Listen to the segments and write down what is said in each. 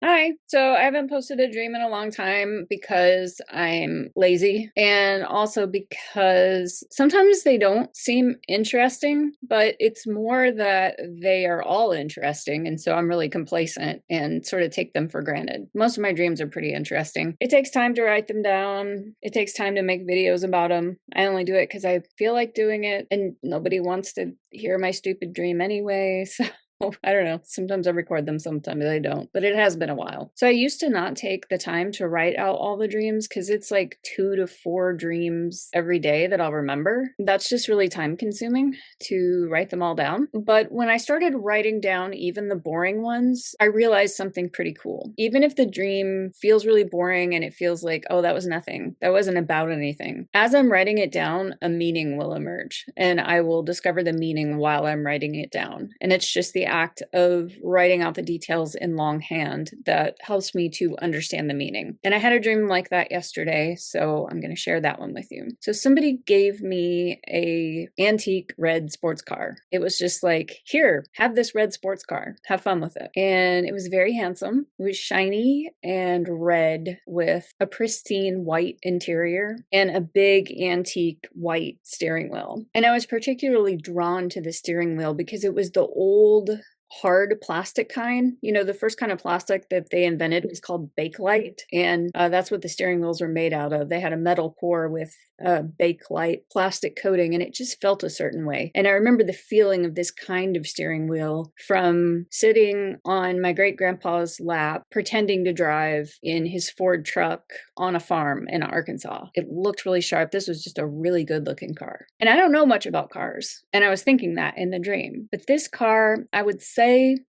Hi. So I haven't posted a dream in a long time because I'm lazy and also because sometimes they don't seem interesting, but it's more that they are all interesting. And so I'm really complacent and sort of take them for granted. Most of my dreams are pretty interesting. It takes time to write them down. It takes time to make videos about them. I only do it because I feel like doing it and nobody wants to hear my stupid dream anyway. So I don't know. Sometimes I record them, sometimes I don't, but it has been a while. So I used to not take the time to write out all the dreams because it's like 2 to 4 dreams every day that I'll remember. That's just really time consuming to write them all down. But when I started writing down even the boring ones, I realized something pretty cool. Even if the dream feels really boring and it feels like, oh, that was nothing, that wasn't about anything, as I'm writing it down, a meaning will emerge and I will discover the meaning while I'm writing it down. And it's just the act of writing out the details in longhand that helps me to understand the meaning. And I had a dream like that yesterday, so I'm going to share that one with you. So somebody gave me a antique red sports car. It was just like, here, have this red sports car, have fun with it. And it was very handsome. It was shiny and red with a pristine white interior and a big antique white steering wheel. And I was particularly drawn to the steering wheel because it was the old hard plastic kind. You know, the first kind of plastic that they invented was called Bakelite, and that's what the steering wheels were made out of. They had a metal core with Bakelite plastic coating, and it just felt a certain way. And I remember the feeling of this kind of steering wheel from sitting on my great grandpa's lap, pretending to drive in his Ford truck on a farm in Arkansas. It looked really sharp. This was just a really good looking car. And I don't know much about cars, and I was thinking that in the dream. But this car, I would say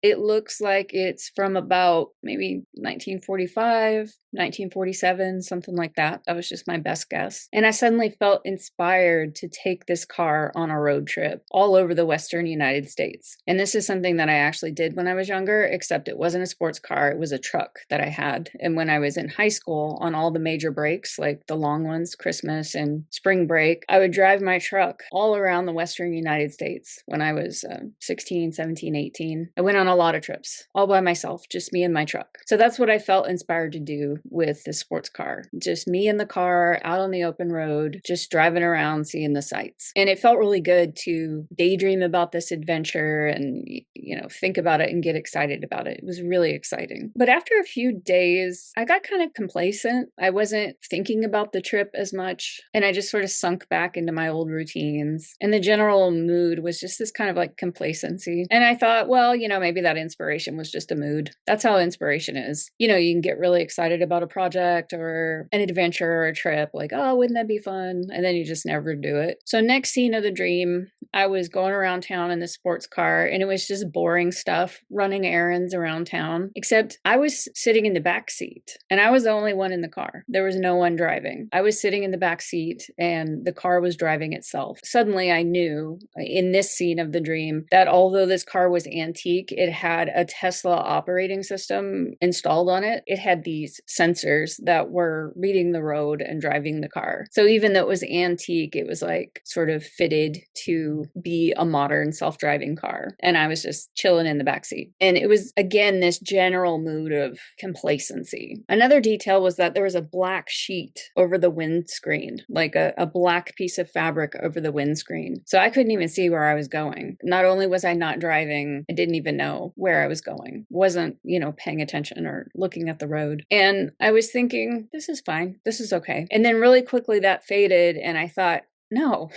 it looks like it's from about maybe 1945, 1947, something like that. That was just my best guess. And I suddenly felt inspired to take this car on a road trip all over the Western United States. And this is something that I actually did when I was younger, except it wasn't a sports car, it was a truck that I had. And when I was in high school, on all the major breaks, like the long ones, Christmas and spring break, I would drive my truck all around the Western United States when I was 16, 17, 18. I went on a lot of trips all by myself, just me and my truck. So that's what I felt inspired to do with the sports car. Just me in the car, out on the open road, just driving around, seeing the sights. And it felt really good to daydream about this adventure and, you know, think about it and get excited about it. It was really exciting. But after a few days, I got kind of complacent. I wasn't thinking about the trip as much, and I just sort of sunk back into my old routines. And the general mood was just this kind of like complacency. And I thought, well, you know, maybe that inspiration was just a mood. That's how inspiration is. You know, you can get really excited about a project or an adventure or a trip, like, oh, wouldn't that be fun? And then you just never do it. So next scene of the dream, I was going around town in the sports car, and it was just boring stuff, running errands around town, except I was sitting in the back seat and I was the only one in the car. There was no one driving. I was sitting in the back seat and the car was driving itself. Suddenly I knew in this scene of the dream that although this car was antique, it had a Tesla operating system installed on it. It had these sensors that were reading the road and driving the car. So even though it was antique, it was like sort of fitted to be a modern self-driving car. And I was just chilling in the backseat. And it was, again, this general mood of complacency. Another detail was that there was a black sheet over the windscreen, like a black piece of fabric over the windscreen. So I couldn't even see where I was going. Not only was I not driving, I didn't even know where I was going. Wasn't, you know, paying attention or looking at the road. And I was thinking, this is fine. This is okay. And then really quickly that faded and I thought, no,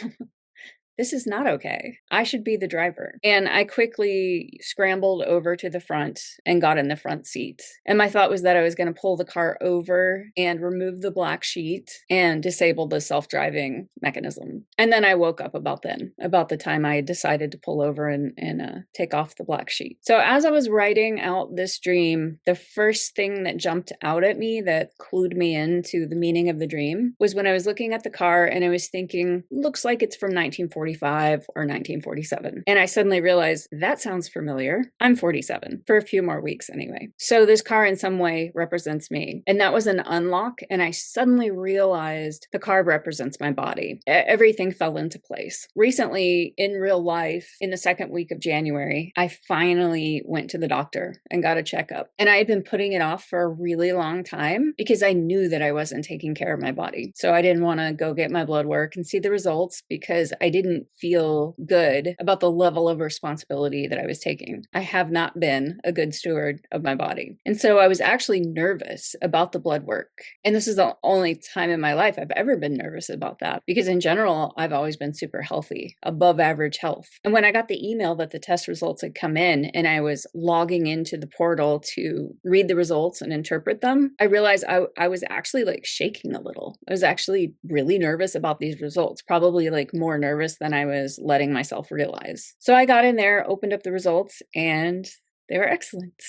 this is not okay. I should be the driver. And I quickly scrambled over to the front and got in the front seat. And my thought was that I was going to pull the car over and remove the black sheet and disable the self-driving mechanism. And then I woke up about the time I had decided to pull over and take off the black sheet. So as I was writing out this dream, the first thing that jumped out at me that clued me into the meaning of the dream was when I was looking at the car and I was thinking, looks like it's from 1940. 1945 or 1947. And I suddenly realized that sounds familiar. I'm 47 for a few more weeks anyway. So this car in some way represents me. And that was an unlock. And I suddenly realized the car represents my body. Everything fell into place. Recently, in real life, in the second week of January, I finally went to the doctor and got a checkup. And I had been putting it off for a really long time because I knew that I wasn't taking care of my body. So I didn't want to go get my blood work and see the results because I didn't feel good about the level of responsibility that I was taking. I have not been a good steward of my body. And so I was actually nervous about the blood work. And this is the only time in my life I've ever been nervous about that because in general, I've always been super healthy, above average health. And when I got the email that the test results had come in and I was logging into the portal to read the results and interpret them, I realized I was actually like shaking a little. I was actually really nervous about these results, probably like more nervous than I was letting myself realize. So I got in there, opened up the results, and they were excellent.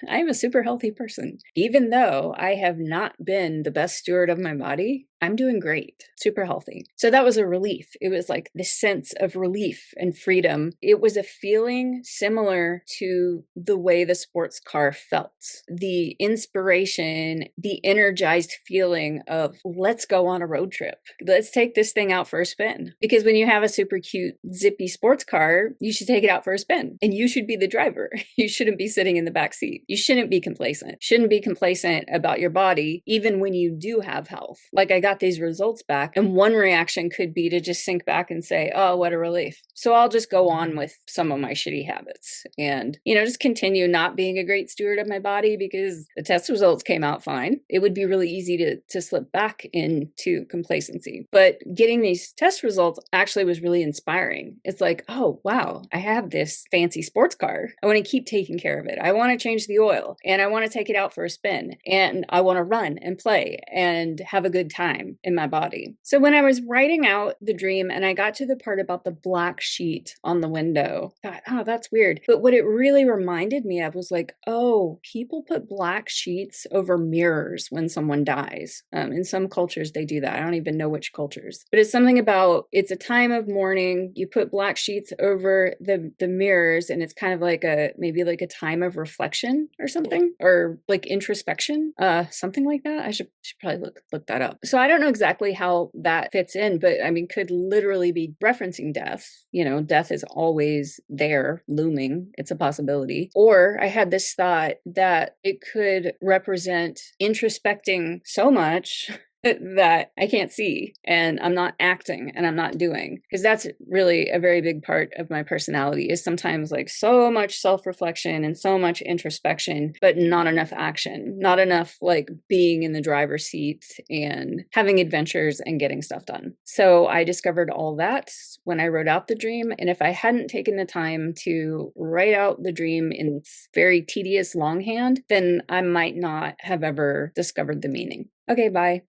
I am a super healthy person. Even though I have not been the best steward of my body, I'm doing great, super healthy. So that was a relief. It was like this sense of relief and freedom. It was a feeling similar to the way the sports car felt. The inspiration, the energized feeling of let's go on a road trip. Let's take this thing out for a spin. Because when you have a super cute, zippy sports car, you should take it out for a spin. And you should be the driver. You shouldn't be sitting in the back seat. You shouldn't be complacent. Shouldn't be complacent about your body, even when you do have health. Like I got these results back, and one reaction could be to just sink back and say, oh, what a relief. So I'll just go on with some of my shitty habits and, just continue not being a great steward of my body because the test results came out fine. It would be really easy to slip back into complacency. But getting these test results actually was really inspiring. It's like, oh, wow, I have this fancy sports car. I want to keep taking care of it. I want to change the oil and I want to take it out for a spin and I want to run and play and have a good time in my body. So when I was writing out the dream and I got to the part about the black sheet on the window, I thought, oh, that's weird. But what it really reminded me of was like, oh, people put black sheets over mirrors when someone dies. In some cultures, they do that. I don't even know which cultures, but it's something about it's a time of mourning. You put black sheets over the mirrors and it's kind of like maybe like a time of reflection or something, or like introspection, something like that. I should probably look that up. So I don't know exactly how that fits in, but I mean, could literally be referencing death. Death is always there, looming. It's a possibility. Or I had this thought that it could represent introspecting so much that I can't see and I'm not acting and I'm not doing, because that's really a very big part of my personality is sometimes like so much self-reflection and so much introspection, but not enough action, not enough like being in the driver's seat and having adventures and getting stuff done. So I discovered all that when I wrote out the dream. And if I hadn't taken the time to write out the dream in very tedious longhand, then I might not have ever discovered the meaning. Okay, bye.